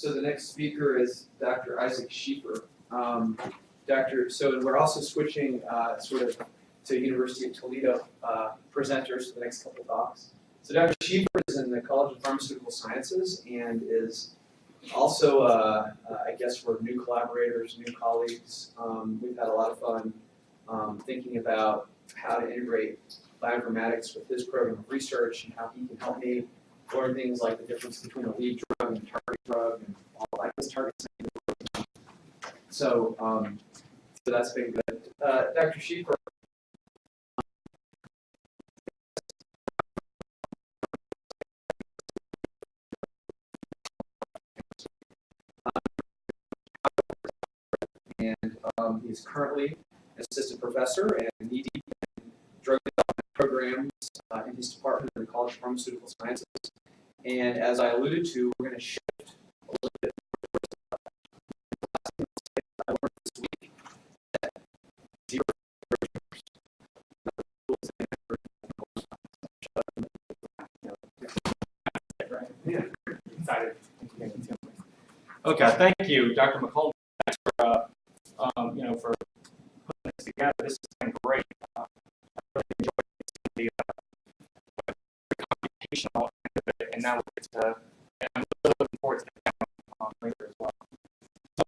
So the next speaker is Dr. Isaac Schiefer. So we're also switching sort of to University of Toledo presenters for the next couple of talks. So Dr. Schiefer is in the College of Pharmaceutical Sciences and is also, I guess, we're new collaborators, new colleagues. We've had a lot of fun thinking about how to integrate bioinformatics with his program of research and how he can help me learn things like the difference between a lead drug and a target drug and all that. Targets. So, so that's been good. Dr. Schiefer. And he's currently an assistant professor and ED in drug development programs in his department of the College of Pharmaceutical Sciences. And as I alluded to, we're going to shift a little bit more towards I learned this week that zero Okay, thank you, Dr. McCollum, for putting this together. This has been great. I really enjoyed the computational end of it, and now it's and I'm really looking forward to the demo later as well. So,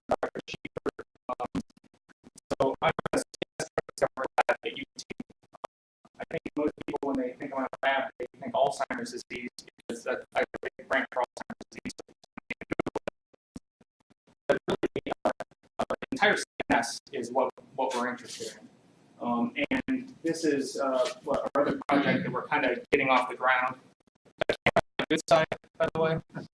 Dr. Schiefer, so I'm going to discover that at UT. I think most people, when they think about lab, they think Alzheimer's disease because I think branch for Alzheimer's disease. But really, the entire CNS is what we're interested in. And this is our other project that we're kind of getting off the ground. Good side, by the way. And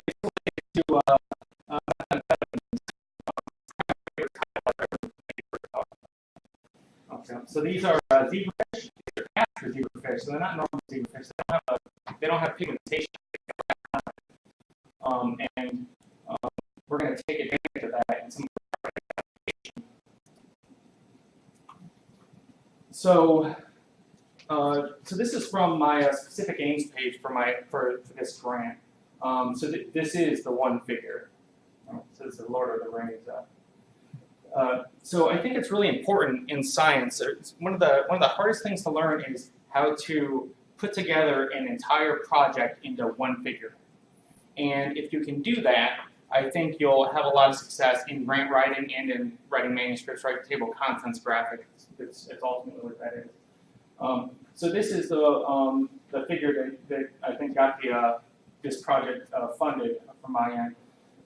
it's related to okay. So these are zebrafish. These are captured zebrafish. So they're not normal zebrafish. They don't have pigmentation. And we're going to take advantage of that in some of our application. So this is from my specific aims page for this grant. So this is the one figure. So this is the Lord of the Rings. So I think it's really important in science. One of the hardest things to learn is how to put together an entire project into one figure. And if you can do that, I think you'll have a lot of success in grant writing and in writing manuscripts, right? Table of contents graphics. It's ultimately what that is. So this is the figure that I think got this project funded from my end.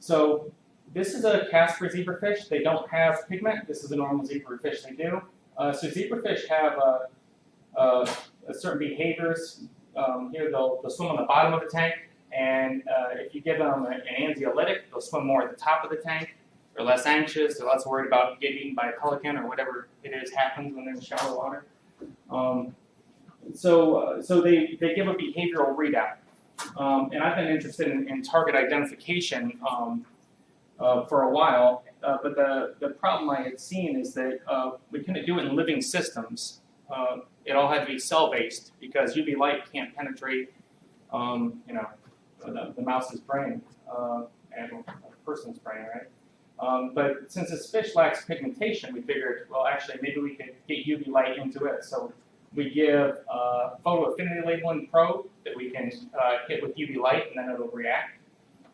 So this is a Casper zebrafish. They don't have pigment. This is a normal zebrafish they do. So zebrafish have certain behaviors. Here they'll swim on the bottom of the tank. And if you give them an anxiolytic, they'll swim more at the top of the tank. They're less anxious. They're less worried about getting eaten by a pelican or whatever it is happens when they're in shallow water. So they give a behavioral readout. And I've been interested in target identification for a while. But the problem I had seen is that we couldn't do it in living systems. It all had to be cell-based because UV light can't penetrate the mouse's brain and a person's brain, right? But since this fish lacks pigmentation, we figured, well, actually, maybe we could get UV light into it. So we give a photo affinity labeling probe that we can hit with UV light, and then it'll react.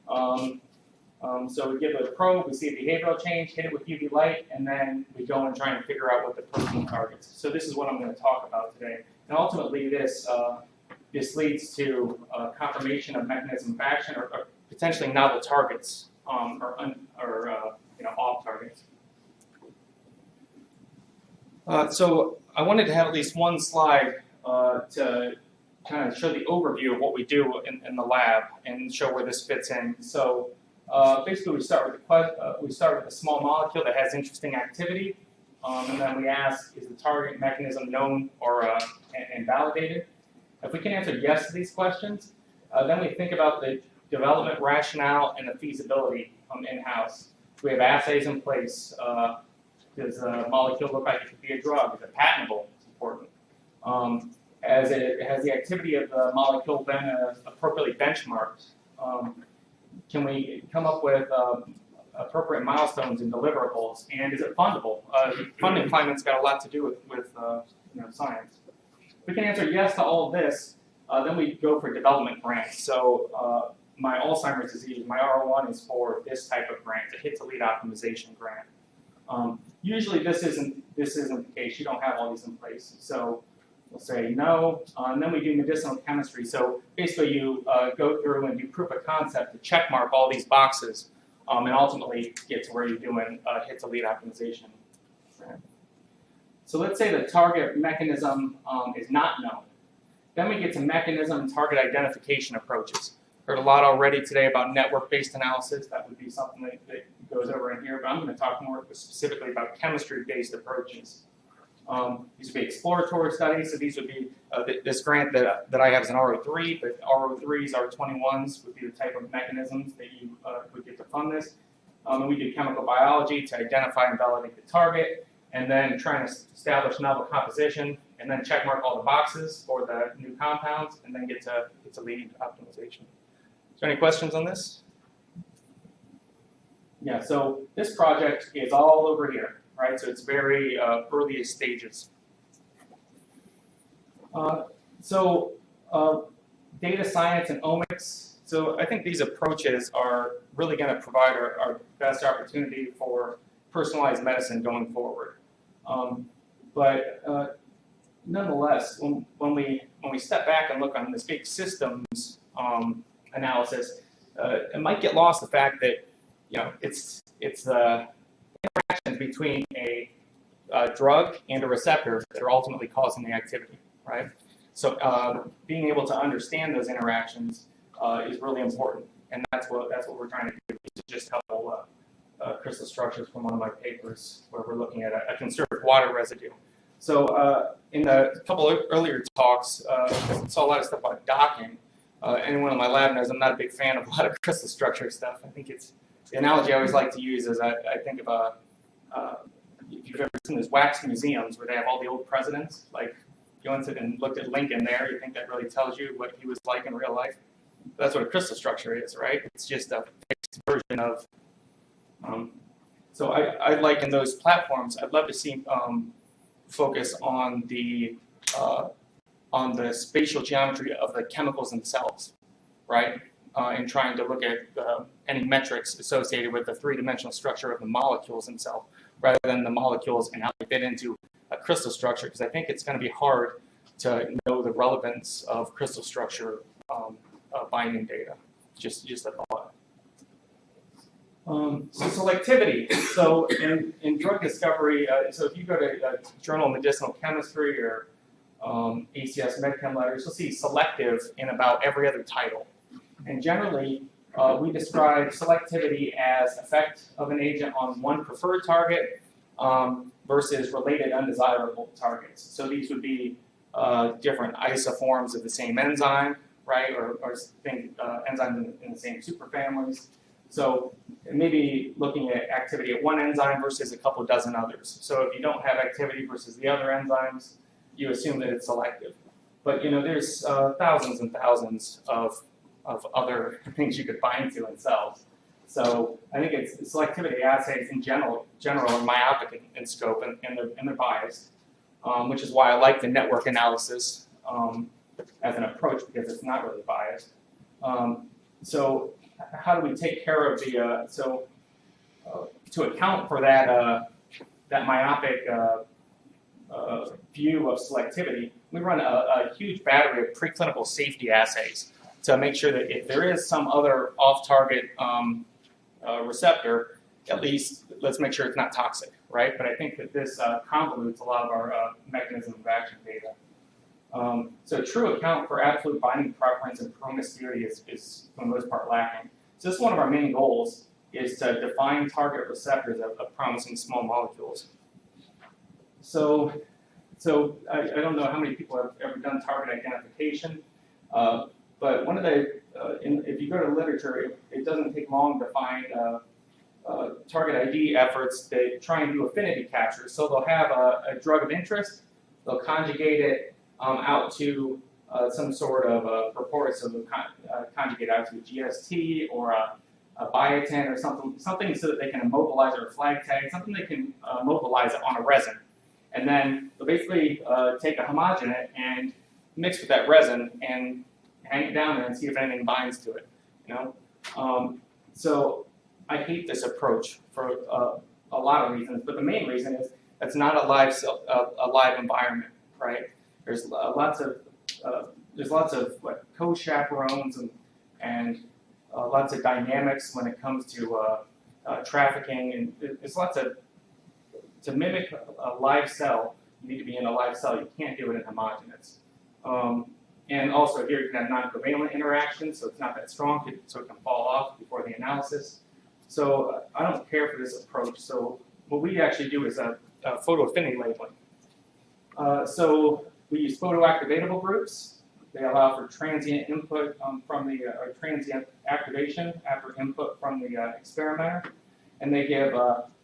So we give it a probe, we see a behavioral change, hit it with UV light, and then we go and try and figure out what the protein targets. So this is what I'm going to talk about today. And ultimately, this leads to confirmation of mechanism of action or potentially novel targets or off targets. So I wanted to have at least one slide to kind of show the overview of what we do in the lab and show where this fits in. So basically, we start with a small molecule that has interesting activity, and then we ask, is the target mechanism known or and validated? If we can answer yes to these questions, then we think about the development rationale and the feasibility in-house. We have assays in place. Does a molecule look like it could be a drug? Is it patentable? It's important. has the activity of the molecule been appropriately benchmarked? Can we come up with appropriate milestones and deliverables? And is it fundable? Funding climate's got a lot to do with science. If we can answer yes to all of this, then we go for development grants. So my Alzheimer's disease, my R01 is for this type of grant, a hit-to-lead optimization grant. Usually this isn't the case. You don't have all these in place. So we'll say no, and then we do medicinal chemistry. So basically you go through and do proof of concept to check mark all these boxes and ultimately get to where you're doing hit-to-lead optimization. So let's say the target mechanism is not known. Then we get to mechanism and target identification approaches. Heard a lot already today about network-based analysis. That would be something that goes over in here, but I'm going to talk more specifically about chemistry-based approaches. These would be exploratory studies, so these would be this grant that I have is an R03, but R03s, R21s would be the type of mechanisms that you would get to fund this. And we do chemical biology to identify and validate the target, and then trying to establish novel composition, and then check mark all the boxes for the new compounds, and then get to lead optimization. Is there any questions on this? Yeah, so this project is all over here, right? So it's very earliest stages. Data science and omics. So I think these approaches are really going to provide our best opportunity for personalized medicine going forward. Nonetheless, when we step back and look on this big systems analysis, it might get lost the fact that it's the interactions between a drug and a receptor that are ultimately causing the activity, right? So being able to understand those interactions is really important, and that's what we're trying to do. Just a couple crystal structures from one of my papers where we're looking at a conserved water residue. So in a couple of earlier talks, I saw a lot of stuff about docking. Anyone in my lab knows I'm not a big fan of a lot of crystal structure stuff. I think it's the analogy I always like to use is I think of if you've ever seen those wax museums where they have all the old presidents, like you went and looked at Lincoln there, you think that really tells you what he was like in real life? That's what a crystal structure is, right? It's just a fixed version of. So I like in those platforms, I'd love to see focus on the spatial geometry of the chemicals themselves, right? And trying to look at any metrics associated with the three-dimensional structure of the molecules themselves, rather than the molecules and how they fit into a crystal structure, because I think it's going to be hard to know the relevance of crystal structure binding data. Just a thought. So selectivity. So in drug discovery, so if you go to Journal of Medicinal Chemistry or ACS MedChem letters, you'll see selective in about every other title. And generally, we describe selectivity as effect of an agent on one preferred target versus related undesirable targets. So these would be different isoforms of the same enzyme, right, or enzymes in the same superfamilies. So maybe looking at activity at one enzyme versus a couple dozen others. So if you don't have activity versus the other enzymes, you assume that it's selective. But there's thousands and thousands of other things you could bind to in cells. So I think it's selectivity assays in general are myopic in scope and they're biased, which is why I like the network analysis as an approach, because it's not really biased. So how do we take care of the to account for that myopic view of selectivity? We run a huge battery of preclinical safety assays to make sure that if there is some other off-target receptor, at least let's make sure it's not toxic, right? But I think that this convolutes a lot of our mechanism of action data. So true account for absolute binding preference and promiscuity is for the most part lacking. So this is one of our main goals, is to define target receptors of promising small molecules. So I don't know how many people have ever done target identification, but one of the, if you go to literature, it doesn't take long to find target ID efforts that try and do affinity capture. So they'll have a drug of interest, they'll conjugate it out to some sort of report, so conjugate out to a GST or a biotin or something so that they can immobilize or a flag tag, something they can mobilize it on a resin. And then they'll basically take a homogenate and mix with that resin and hang it down there and see if anything binds to it. So I hate this approach for a lot of reasons, but the main reason is it's not a live environment, right? There's lots of co-chaperones and lots of dynamics when it comes to trafficking, and there's lots of, to mimic a live cell, you need to be in a live cell. You can't do it in homogenates. And also here you can have non-covalent interactions, so it's not that strong, so it can fall off before the analysis. So I don't care for this approach. So what we actually do is a photo affinity labeling. So we use photoactivatable groups. They allow for transient input from the, or transient activation after input from the experimenter. And they give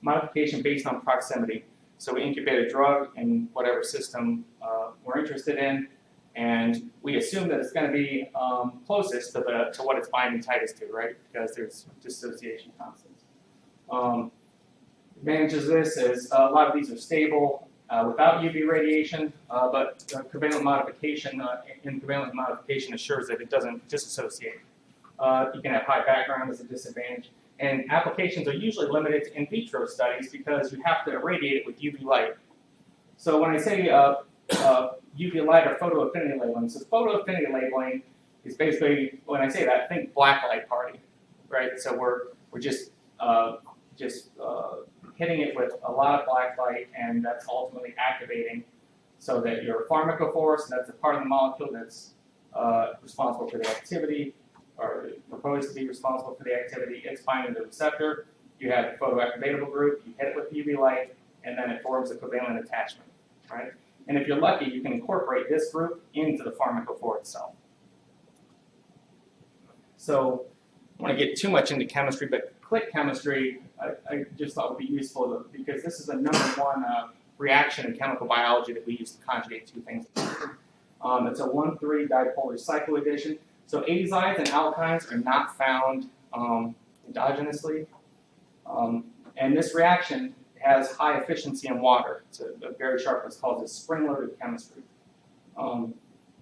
modification based on proximity. So we incubate a drug in whatever system we're interested in, and we assume that it's going to be closest to what its binding tightest to, right? Because there's dissociation constants. Advantages of this is a lot of these are stable without UV radiation, but covalent modification, covalent modification assures that it doesn't dissociate. You can have high background as a disadvantage. And applications are usually limited to in vitro studies because you have to irradiate it with UV light. So when I say UV light or photo affinity labeling, so photo affinity labeling is basically, when I say that, think black light party, right? So we're just hitting it with a lot of black light, and that's ultimately activating so that your pharmacophores, that's the part of the molecule that's responsible for the activity, or proposed to be responsible for the activity, it's binding the receptor. You have the photoactivatable group, you hit it with UV light, and then it forms a covalent attachment, right? And if you're lucky, you can incorporate this group into the pharmacophore itself. So I don't want to get too much into chemistry, but click chemistry I just thought would be useful because this is the #1 reaction in chemical biology that we use to conjugate two things. It's a 1,3 dipolar cycloaddition. So azides and alkynes are not found endogenously. And this reaction has high efficiency in water. It's very sharp, what's called a spring-loaded chemistry.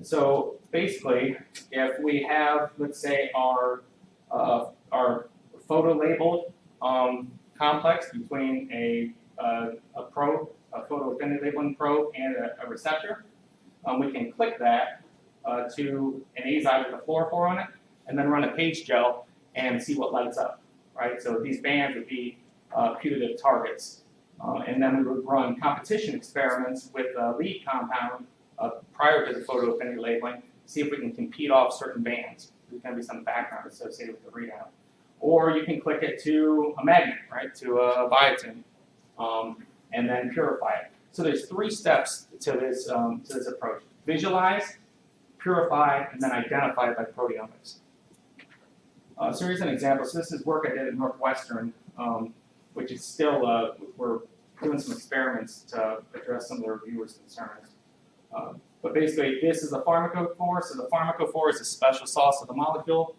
So basically, if we have, let's say, our photo-labeled complex between a probe, a photo affinity labeling probe, and a receptor, we can click that to an azide with a fluorophore on it, and then run a page gel and see what lights up, right? So these bands would be putative targets. And then we would run competition experiments with a lead compound prior to the photo affinity labeling, see if we can compete off certain bands. There's going to be some background associated with the readout. Or you can click it to a magnet, right, to a biotin, and then purify it. So there's 3 steps to this approach: visualize, purify, and then identify by proteomics. So here's an example. So this is work I did at Northwestern, which is still, we're doing some experiments to address some of the reviewers' concerns. But basically, this is a pharmacophore. So the pharmacophore is a special sauce of the molecule.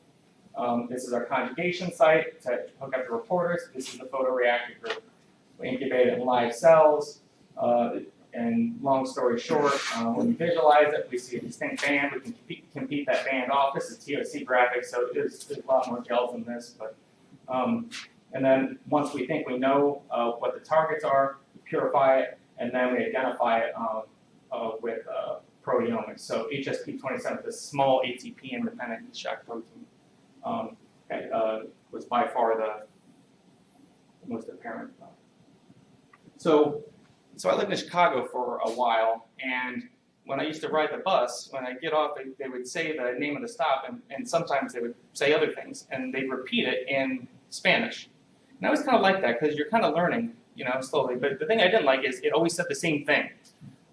This is our conjugation site to hook up the reporters. This is the photoreactor group. We incubate it in live cells. And long story short, when we visualize it, we see a distinct band. We can compete that band off. This is TOC graphics, so there's a lot more gels in this. But and then once we think we know what the targets are, we purify it, and then we identify it with proteomics. So HSP27, this small ATP-independent heat shock protein, was by far the most apparent. So I lived in Chicago for a while, and when I used to ride the bus, when I get off, they would say the name of the stop, and sometimes they would say other things, and they'd repeat it in Spanish. And I always kind of like that, because you're kind of learning, slowly. But the thing I didn't like is it always said the same thing.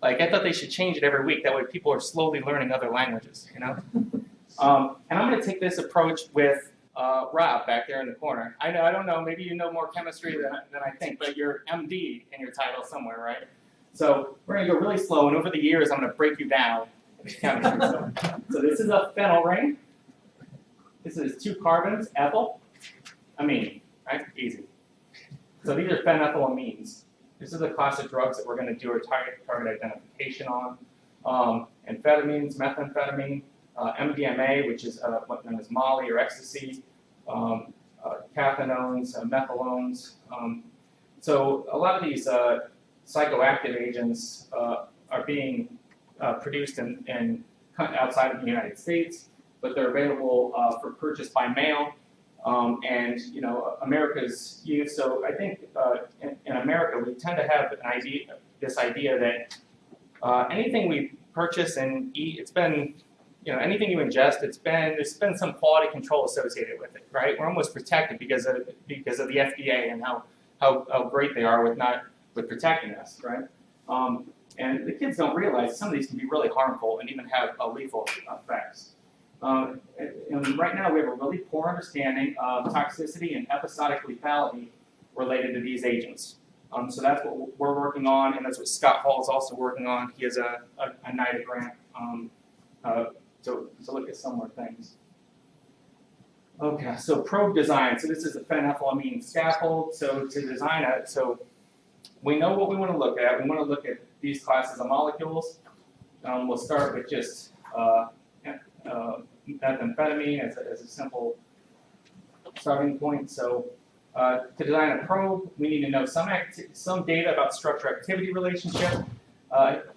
Like, I thought they should change it every week. That way people are slowly learning other languages, And I'm going to take this approach with Rob back there in the corner. I don't know, maybe you know more chemistry than I think, but you're MD in your title somewhere, right? So we're going to go really slow, and over the years I'm going to break you down chemistry stuff. So this is a phenyl ring. This is 2 carbons, ethyl, amine, right? Easy. So these are phenethylamines. This is the class of drugs that we're going to do our target identification on. Amphetamines, methamphetamine, MDMA, which is what's known as Molly or ecstasy, cathinones, methylones. So a lot of these psychoactive agents are being produced in outside of the United States, but they're available for purchase by mail. And you know, America's youth. So I think in America we tend to have this idea that anything we purchase and eat, it's been, you know, anything you ingest, there's been some quality control associated with it, right? We're almost protected because of the FDA and how great they are with protecting us, right? And the kids don't realize some of these can be really harmful and even have lethal effects. And right now we have a really poor understanding of toxicity and episodic lethality related to these agents. So that's what we're working on, and that's what Scott Hall is also working on. He has a NIDA grant to look at similar things. Okay, so probe design. So this is a phenethylamine scaffold. So to design it, so we know what we want to look at. We want to look at these classes of molecules. We'll start with just methamphetamine as a simple starting point. So to design a probe, we need to know some data about structure-activity relationship.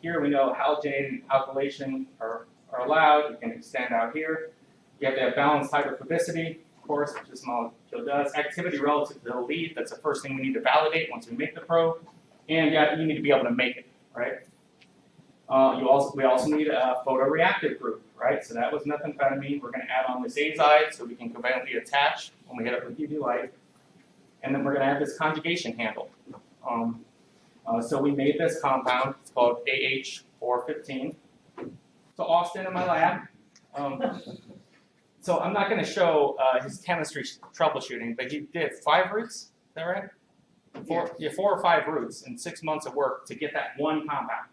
Here we know halogenated and alkylation are allowed. You can extend out here. You have to have balanced hydrophobicity, of course, which this molecule does. Activity relative to the lead, that's the first thing we need to validate once we make the probe. And you need to be able to make it, right? We also need a photoreactive group, right? So that was methamphetamine. We're going to add on this azide so we can covalently attach when we hit it with UV light. And then we're going to have this conjugation handle. So we made this compound. It's called AH415. So Austin in my lab. So I'm not going to show his chemistry troubleshooting, but he did 5 roots. Is that right? 4 or 5 roots in 6 months of work to get that one compound,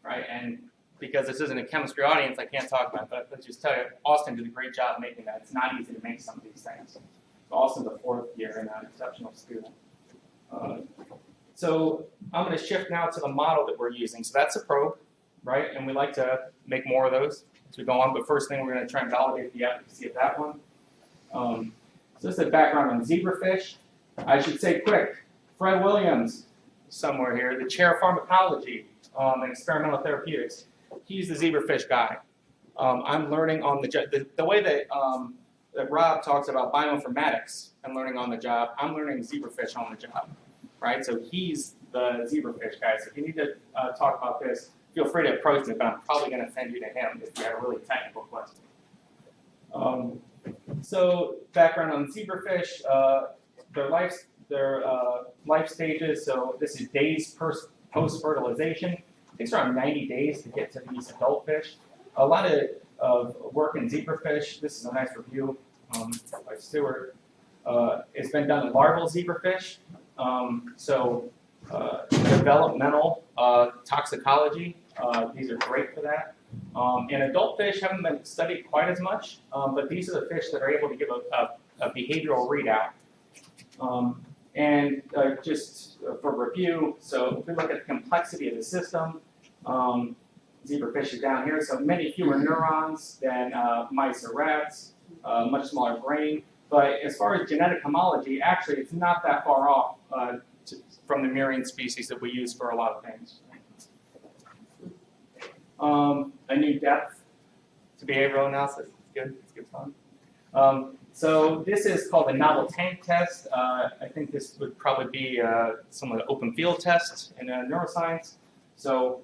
right? And because this isn't a chemistry audience, I can't talk about it, but let's just tell you, Austin did a great job making that. It's not easy to make some of these things. So Austin's a 4th year and an exceptional student. So I'm going to shift now to the model that we're using. So that's a probe, right? And we like to make more of those as we go on. But first thing, we're going to try and validate the efficacy of that one. So this is a background on zebrafish. I should say quick, Fred Williams, somewhere here, the chair of pharmacology and experimental therapeutics. He's the zebrafish guy. I'm learning on the way that Rob talks about bioinformatics and learning on the job. I'm learning zebrafish on the job, right? So he's the zebrafish guy. So if you need to talk about this, feel free to approach me, but I'm probably going to send you to him if you have a really technical question. So background on zebrafish, their life stages. So this is days post-fertilization. It takes around 90 days to get to these adult fish. A lot of work in zebrafish. This is a nice review by Stewart. It's been done in larval zebrafish. Developmental toxicology. These are great for that. And adult fish haven't been studied quite as much, but these are the fish that are able to give a behavioral readout. Just for review, so if we look at the complexity of the system, zebrafish is down here, so many fewer neurons than mice or rats, much smaller brain. But as far as genetic homology, actually it's not that far off from the murine species that we use for a lot of things. A new depth to behavioral analysis. It's good fun. So this is called the novel tank test. I think this would probably be some of the open field tests in neuroscience. So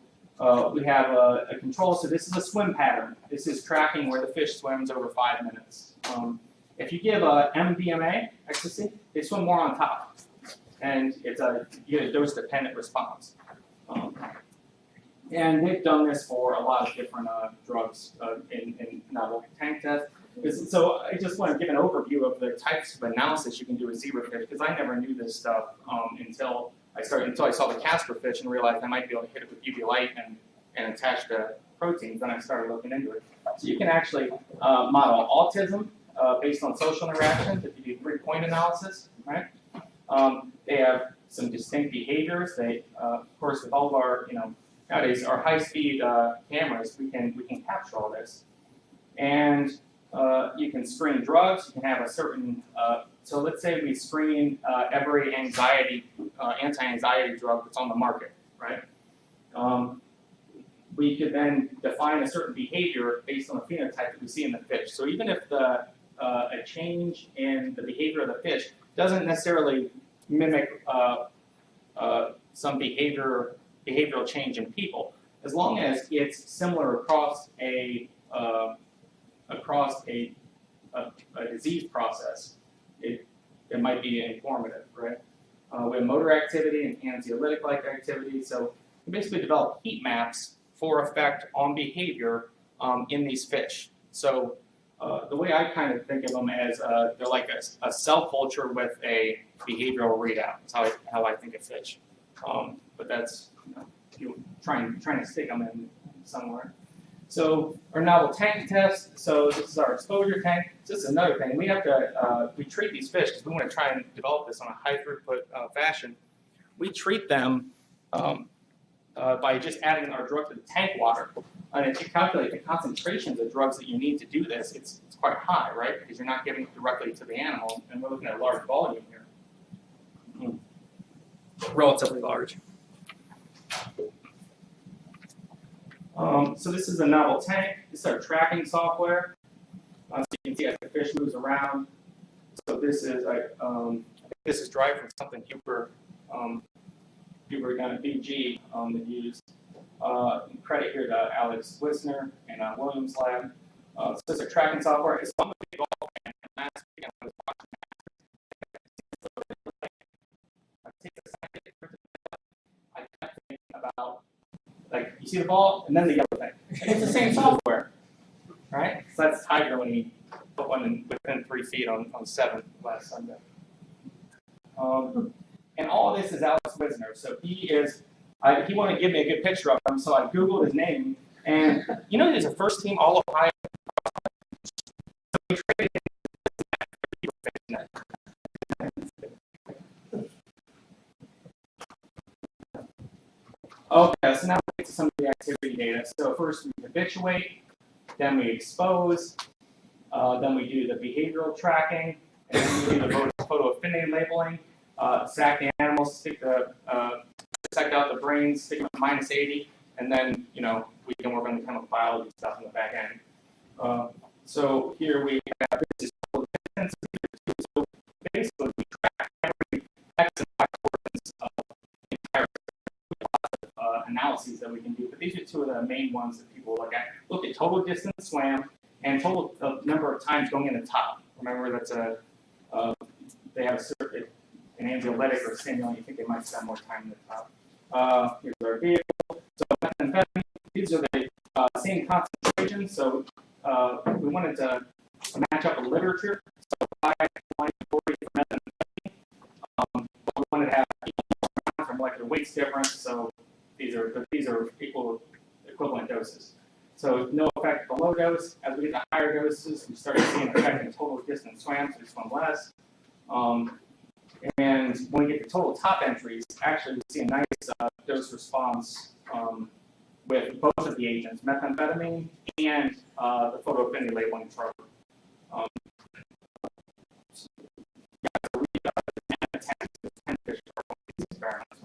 we have a control. So this is a swim pattern. This is tracking where the fish swims over 5 minutes. If you give MDMA, ecstasy, they swim more on top. And you get a dose-dependent response. And they've done this for a lot of different drugs in novel tank tests. So I just want to give an overview of the types of analysis you can do with zebrafish, because I never knew this stuff until I saw the Casper fish and realized I might be able to hit it with UV light and attached to proteins, then I started looking into it. So you can actually model autism based on social interactions if you do 3-point analysis, right? They have some distinct behaviors. They, of course, with all of our, nowadays our high-speed cameras, we can capture all this. And you can screen drugs. You can have a certain, so let's say we screen every anti-anxiety drug that's on the market, right? We could then define a certain behavior based on the phenotype that we see in the fish. So even if a change in the behavior of the fish doesn't necessarily mimic some behavioral change in people, as long as it's similar across a disease process, it might be informative, right? We have motor activity and anxiolytic-like activity, so we basically develop heat maps for effect on behavior in these fish. So the way I kind of think of them as they're like a cell culture with a behavioral readout. That's how I think of fish. But that's trying to stick them in somewhere. So our novel tank test. So this is our exposure tank. So this is another thing. We have to we treat these fish because we want to try and develop this on a high throughput fashion. We treat them by just adding our drug to the tank water. And if you calculate the concentrations of drugs that you need to do this, it's quite high, right? Because you're not giving it directly to the animal, and we're looking at a large volume here. Relatively large. So this is a novel tank. This is our tracking software. So you can see as the fish moves around. So this is this is derived from something Huber down at BG that used. Credit here to Alex Wisner and Williams Lab. So this is a tracking software. It's on the big ball fan. Last week I was watching I kept thinking about, like, you see the ball and then the yellow thing. It's the same software, right? So that's Tiger when he put one within 3 feet on 7 last Sunday. And all of this is Alex Wisner. So he wanted to give me a good picture of him, so I Googled his name. And he's a first team All Ohio. Okay, so now we get to some of the activity data. So first we habituate, then we expose, then we do the behavioral tracking, and then we do the photo affinity labeling, sack the animals, dissect out the brains, stick them at -80, and then we can work on the chemical biology stuff in the back end. So here we have this is total distance. So basically we track every X and Y coordinates of the entire analyses that we can do, but these are two of the main ones that people look at. Look at total distance swam and total number of times going in the top. Remember that's they have a certain an anxiolytic or stimulant. You think they might spend more time in the top. Here's our vehicle. So methamphetamine. These are the same concentrations. So we wanted to match up with literature. So 5.40 for methamphetamine. But we wanted to have for molecular weights difference. So these are equivalent doses. So no effect at the low dose. As we get to higher doses, we start seeing effect in total distance swam, so we swim less. And when we get to total top entries, actually we see a nice dose response with both of the agents, methamphetamine and the photo affinity labeling drug. So we experiments.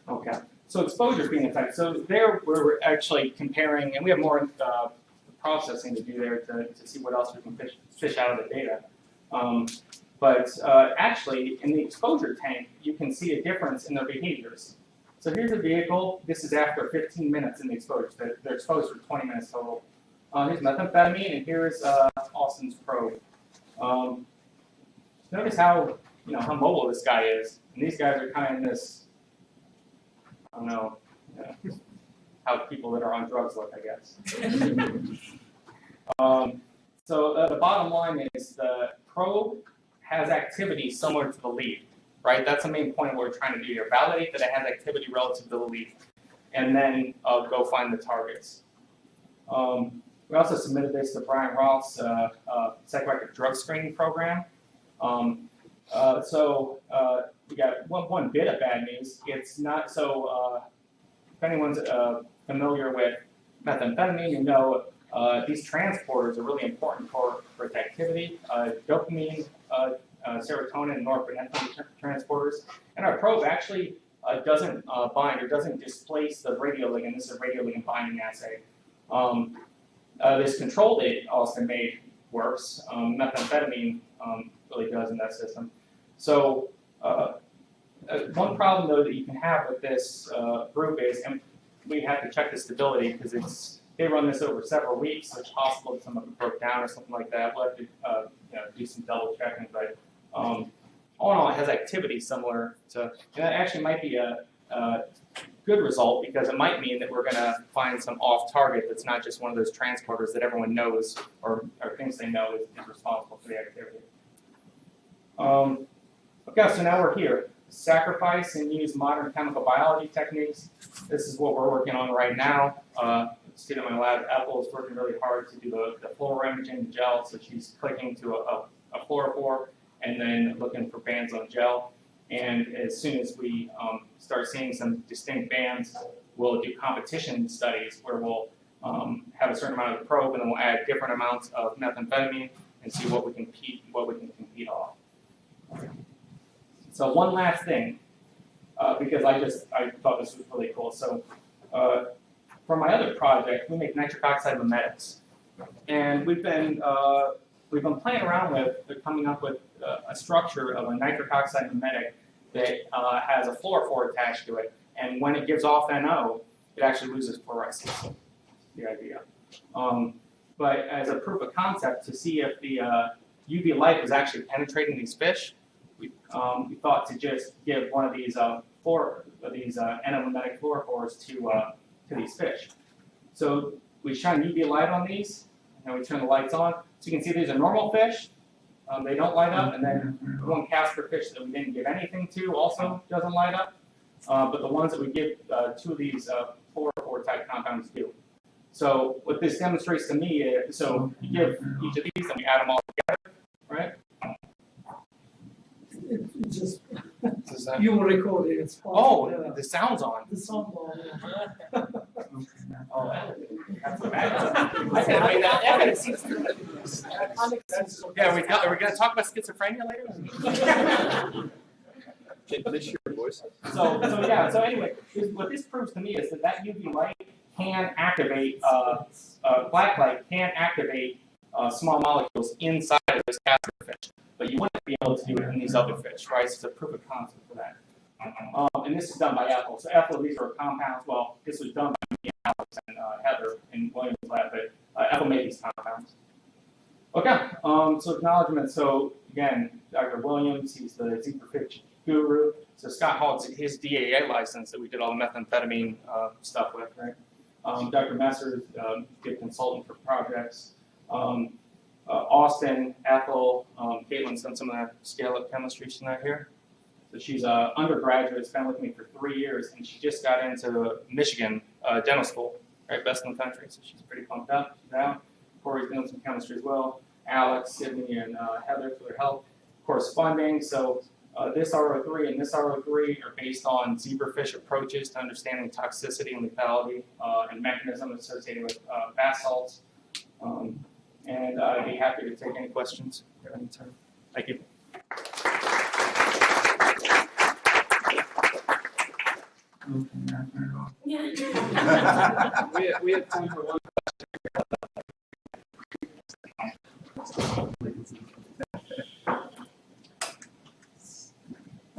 Okay, so exposure phenotype. So there we're actually comparing, and we have more processing to do there to see what else we can fish out of the data. But actually, in the exposure tank, you can see a difference in their behaviors. So here's a vehicle. This is after 15 minutes in the exposure. They're exposed for 20 minutes total. Here's methamphetamine, and here's Austin's probe. Notice how how mobile this guy is. And these guys are kind of in this, I don't know, how people that are on drugs look, I guess. So the bottom line is the probe has activity similar to the lead. right? That's the main point of what we're trying to do here. Validate that it has activity relative to the lead, and then go find the targets. We also submitted this to Brian Roth's psychoactive drug screening program. We got one bit of bad news. It's not so, if anyone's familiar with methamphetamine, you know these transporters are really important for its activity. Dopamine, serotonin, and norepinephrine transporters. And our probe actually doesn't bind or doesn't displace the radioligand. This is a radioligand binding assay. This control that Austin made works. Methamphetamine really does in that system. So one problem though that you can have with this group is, and we have to check the stability because they run this over several weeks, so it's possible that some of it broke down or something like that. We'll have to do some double checking, but all in all, it has activity similar to, and that actually might be a good result because it might mean that we're going to find some off target that's not just one of those transporters that everyone knows or thinks they know is responsible for the activity. Okay, so now we're here. Sacrifice and use modern chemical biology techniques. This is what we're working on right now. A student in my lab, Ethel, is working really hard to do the fluoroimaging gel. So she's clicking to a fluorophore and then looking for bands on gel. And as soon as we start seeing some distinct bands, we'll do competition studies where we'll have a certain amount of the probe, and then we'll add different amounts of methamphetamine and see what we can compete off. So one last thing, because I thought this was really cool. So for my other project, we make nitric oxide mimetics, and we've been playing around with coming up with a structure of a nitric oxide mimetic that has a fluorophore attached to it, and when it gives off NO, it actually loses fluorescence. The idea. But as a proof of concept, to see if the UV light was actually penetrating these fish, we thought to just give one of these NO-mimetic fluorophores to these fish. So we shine UV light on these, and we turn the lights on. So you can see these are normal fish. They don't light up, and then one Casper fish that we didn't give anything to also doesn't light up. But the ones that we give two of these fluorophore type compounds do. So what this demonstrates to me is, so you give each of these and we add them all together, right? It just, you will record it. It's the sound's on. The sound on. Oh, that's a bad one. I gotta make that. Yeah, are we gonna talk about schizophrenia later? Can they hear your voice? So anyway, what this proves to me is that UV light can activate, black light can activate small molecules inside of this Casper fish, but you wouldn't be able to do it in these other fish, right? So it's a proof of concept for that. And this is done by Ethel. So Ethel, these are compounds. Well, this was done by me, Alex, and Heather in Williams' lab, but Ethel made these compounds. Okay, so acknowledgement. So again, Dr. Williams, he's the zebrafish guru. So Scott Hall's his DAA license that we did all the methamphetamine stuff with, right? Dr. Messer, good consultant for projects. Austin, Ethel, Caitlin's done some of the scale-up chemistry. She's not here. So she's an undergraduate, has been with me for 3 years, and she just got into Michigan dental school, right, best in the country. So she's pretty pumped up. She's out. Corey's doing some chemistry as well. Alex, Sydney, and Heather for their help. Of course, funding. So this RO3 and this RO3 are based on zebrafish approaches to understanding toxicity and lethality and mechanism associated with bath salts. And I'd be happy to take any questions at any time. Thank you. We have time for one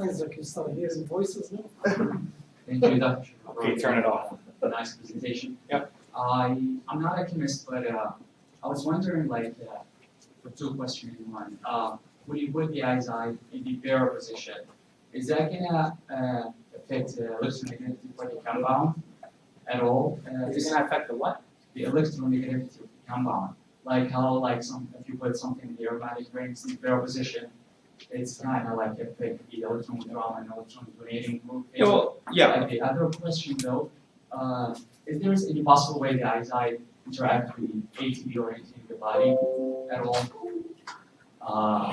Isaac, you start hearing voices now? Thank you, Dr. Okay, turn it off. Nice presentation. Yep. I'm not a chemist, but I was wondering, for two questions in one. When you put the ISI in the barrel position, is that gonna affect the electronegativity for the compound at all? Is it going to affect the what? The electronegativity of the compound. Like how, if you put something in the aromatic rings in the barrel position, it's kind of like affect the electron withdrawal and electron donating group. Yeah, well, yeah. Like the other question though, is there any possible way the ISI interact with the ATP oriented in the body at all?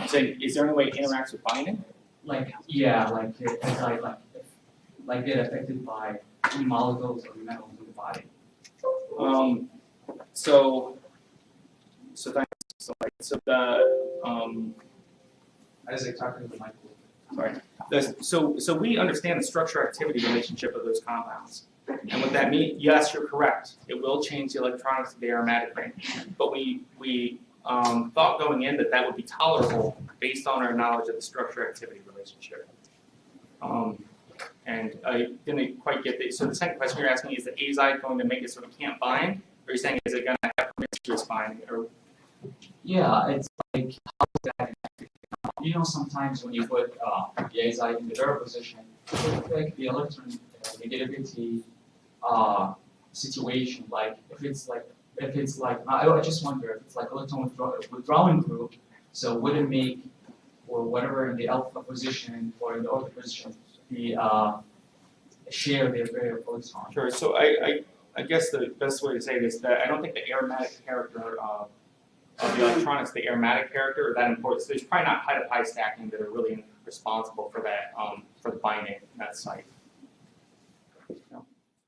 So is there any way it interacts with binding? Like yeah, like ISI like get affected by any molecules or metals in the body. So thanks. So the Isaac, talking to the mic. So we understand the structure-activity relationship of those compounds. And what that means, yes, you're correct. It will change the electronics of the aromatic ring. But we thought going in that would be tolerable based on our knowledge of the structure-activity relationship. And I didn't quite get the, so the second question you're asking is the azide going to make it so it can't bind? Or are you saying is it going to have promiscuous binding? Or Yeah, it's like how is that? You know, sometimes when you put the azide in the zero position, it affects the electron negativity situation. Like if it's like I just wonder if it's like electron withdrawing group. So would it make or whatever in the alpha position or in the ortho position the share the area of electron? Sure. So I guess the best way to say it is that I don't think the aromatic character of the electronics, the aromatic character, are that important. So there's probably not pi-to-pi stacking that are really responsible for that, for the binding in that site. No.